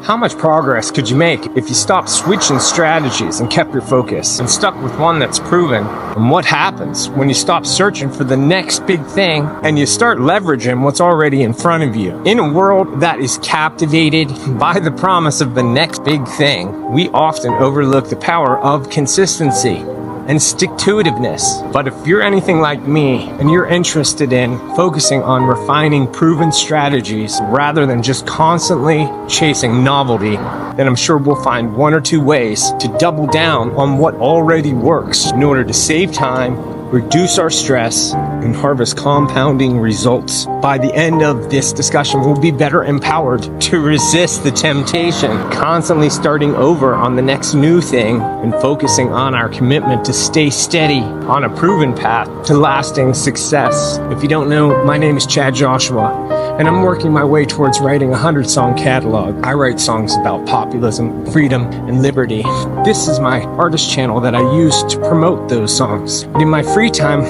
How much progress could you make if you stopped switching strategies and kept your focus and stuck with one that's proven? And what happens when you stop searching for the next big thing and you start leveraging what's already in front of you? In a world that is captivated by the promise of the next big thing, we often overlook the power of consistency and stick-to-itiveness. But if you're anything like me and you're interested in focusing on refining proven strategies rather than just constantly chasing novelty, then I'm sure we'll find one or two ways to double down on what already works in order to save time, reduce our stress, and harvest compounding results. By the end of this discussion, we'll be better empowered to resist the temptation, constantly starting over on the next new thing and focusing on our commitment to stay steady on a proven path to lasting success. If you don't know, my name is Chad Joshua, and I'm working my way towards writing a 100-song catalog. I write songs about populism, freedom, and liberty. This is my artist channel that I use to promote those songs. But in my free time,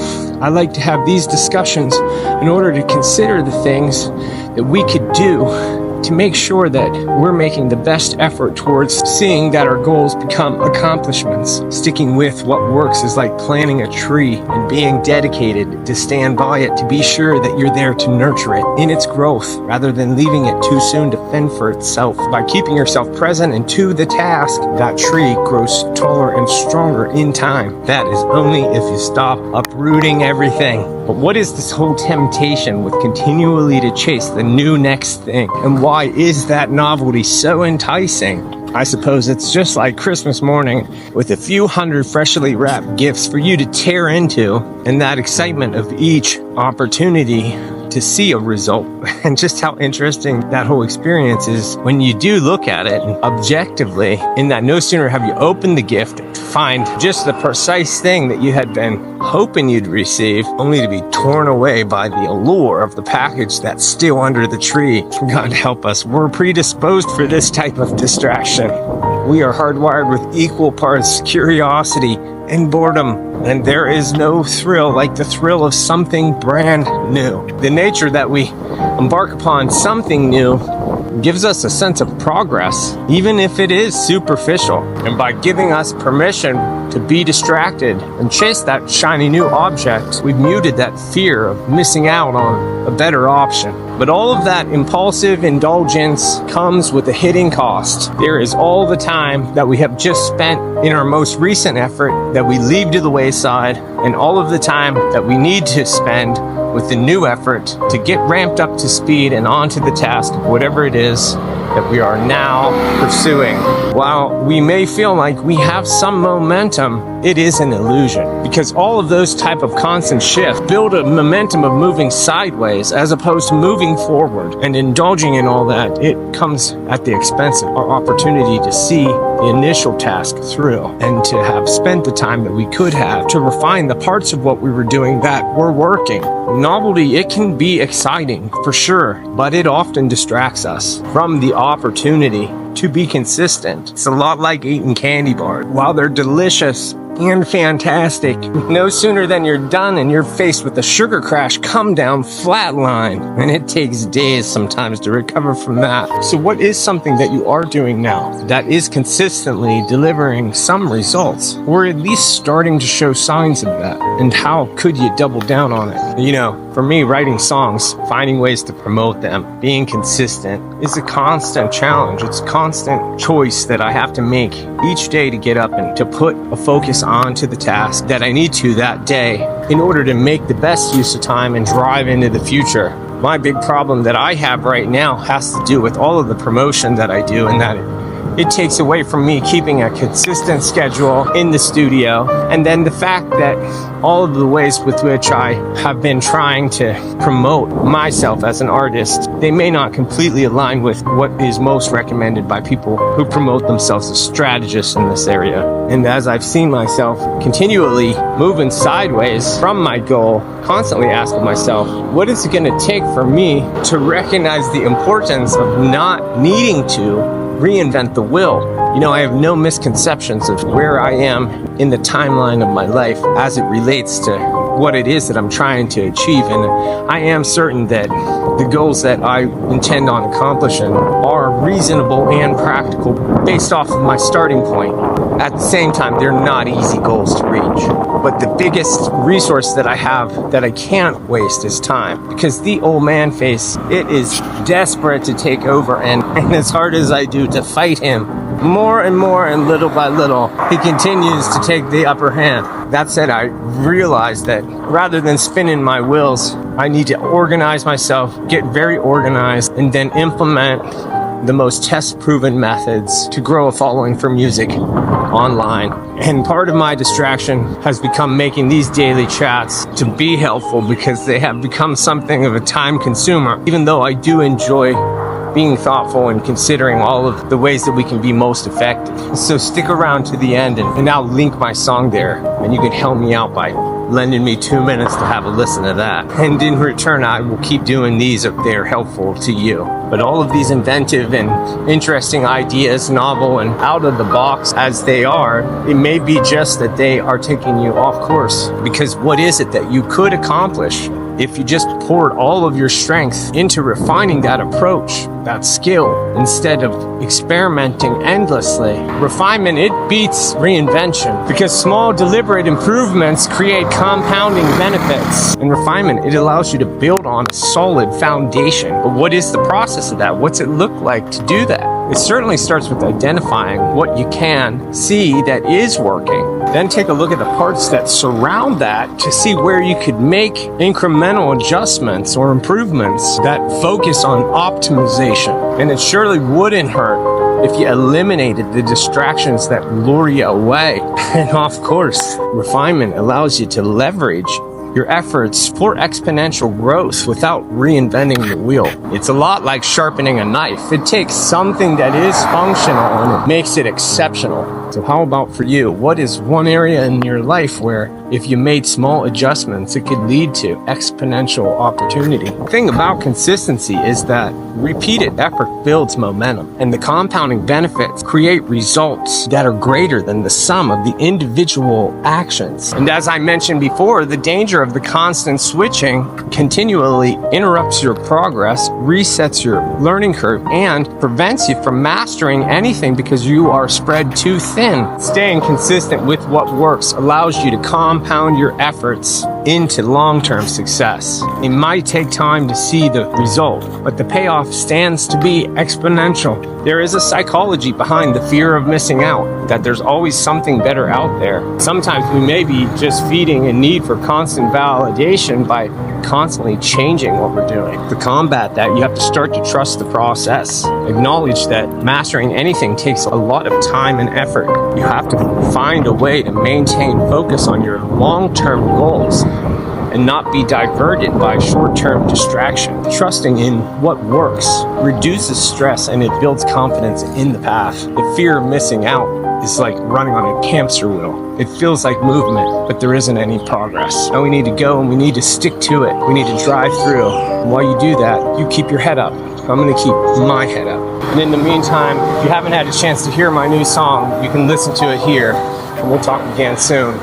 I like to have these discussions in order to consider the things that we could do to make sure that we're making the best effort towards seeing that our goals become accomplishments. Sticking with what works is like planting a tree and being dedicated to stand by it, to be sure that you're there to nurture it in its growth rather than leaving it too soon to fend for itself. By keeping yourself present and to the task, that tree grows taller and stronger in time. That is only if you stop uprooting everything. But what is this whole temptation with continually to chase the new next thing? And why is that novelty so enticing? I suppose it's just like Christmas morning with a few hundred freshly wrapped gifts for you to tear into, and that excitement of each opportunity to see a result. And just how interesting that whole experience is when you do look at it objectively, in that no sooner have you opened the gift to find just the precise thing that you had been hoping you'd receive, only to be torn away by the allure of the package that's still under the tree. God help us, we're predisposed for this type of distraction. We are hardwired with equal parts curiosity and boredom, and there is no thrill like the thrill of something brand new. The nature that we embark upon something new gives us a sense of progress, even if it is superficial. And by giving us permission to be distracted and chase that shiny new object, we've muted that fear of missing out on a better option. But all of that impulsive indulgence comes with a hidden cost. There is all the time that we have just spent in our most recent effort that we leave to the wayside, and all of the time that we need to spend with the new effort to get ramped up to speed and onto the task of whatever it is that we are now pursuing. While we may feel like we have some momentum, it is an illusion, because all of those type of constant shifts build a momentum of moving sideways as opposed to moving forward. And indulging in all that, it comes at the expense of our opportunity to see the initial task through and to have spent the time that we could have to refine the parts of what we were doing that were working. Novelty, it can be exciting for sure, but it often distracts us from the opportunity to be consistent. It's a lot like eating candy bars. While they're delicious and fantastic, no sooner than you're done and you're faced with a sugar crash, come down flatline, and it takes days sometimes to recover from that. So what is something that you are doing now that is consistently delivering some results, or at least starting to show signs of that? And how could you double down on it? You know, for me, writing songs, finding ways to promote them, being consistent is a constant challenge. It's a constant choice that I have to make each day to get up and to put a focus onto the task that I need to that day in order to make the best use of time and drive into the future. My big problem that I have right now has to do with all of the promotion that I do, and that it takes away from me keeping a consistent schedule in the studio. And then the fact that all of the ways with which I have been trying to promote myself as an artist, they may not completely align with what is most recommended by people who promote themselves as strategists in this area. And as I've seen myself continually moving sideways from my goal, constantly asking myself, what is it going to take for me to recognize the importance of not needing to reinvent the wheel? You know, I have no misconceptions of where I am in the timeline of my life as it relates to what it is that I'm trying to achieve. And I am certain that the goals that I intend on accomplishing are reasonable and practical based off of my starting point. At the same time, they're not easy goals to reach. But the biggest resource that I have that I can't waste is time. Because the old man face, it is desperate to take over. And as hard as I do to fight him, more and more and little by little, he continues to take the upper hand. That said, I realize that rather than spinning my wheels, I need to organize myself, get very organized, and then implement the most test-proven methods to grow a following for music online. And part of my distraction has become making these daily chats to be helpful because they have become something of a time consumer, even though I do enjoy being thoughtful and considering all of the ways that we can be most effective. So stick around to the end and I'll link my song there and you can help me out by lending me 2 minutes to have a listen to that. And in return, I will keep doing these if they're helpful to you. But all of these inventive and interesting ideas, novel and out of the box as they are, it may be just that they are taking you off course. Because what is it that you could accomplish if you just poured all of your strength into refining that approach, that skill, instead of experimenting endlessly? Refinement, it beats reinvention because small, deliberate improvements create compounding benefits. And refinement, it allows you to build on a solid foundation. But what is the process of that? What's it look like to do that? It certainly starts with identifying what you can see that is working. Then take a look at the parts that surround that to see where you could make incremental adjustments or improvements that focus on optimization. And it surely wouldn't hurt if you eliminated the distractions that lure you away. And of course, refinement allows you to leverage your efforts for exponential growth without reinventing the wheel. It's a lot like sharpening a knife. It takes something that is functional and it makes it exceptional. So how about for you? What is one area in your life where if you made small adjustments, it could lead to exponential opportunity? The thing about consistency is that repeated effort builds momentum, and the compounding benefits create results that are greater than the sum of the individual actions. And as I mentioned before, the danger of the constant switching continually interrupts your progress, resets your learning curve, and prevents you from mastering anything because you are spread too thin. Staying consistent with what works allows you to compound your efforts into long-term success. It might take time to see the result, but the payoff stands to be exponential. There is a psychology behind the fear of missing out, that there's always something better out there. Sometimes we may be just feeding a need for constant validation by constantly changing what we're doing. To combat that, you have to start to trust the process. Acknowledge that mastering anything takes a lot of time and effort. You have to find a way to maintain focus on your long-term goals and not be diverted by short-term distraction. Trusting in what works reduces stress and it builds confidence in the path. The fear of missing out is like running on a hamster wheel. It feels like movement, but there isn't any progress. And we need to go and we need to stick to it. We need to drive through. And while you do that, you keep your head up. I'm gonna keep my head up. And in the meantime, if you haven't had a chance to hear my new song, you can listen to it here. And we'll talk again soon.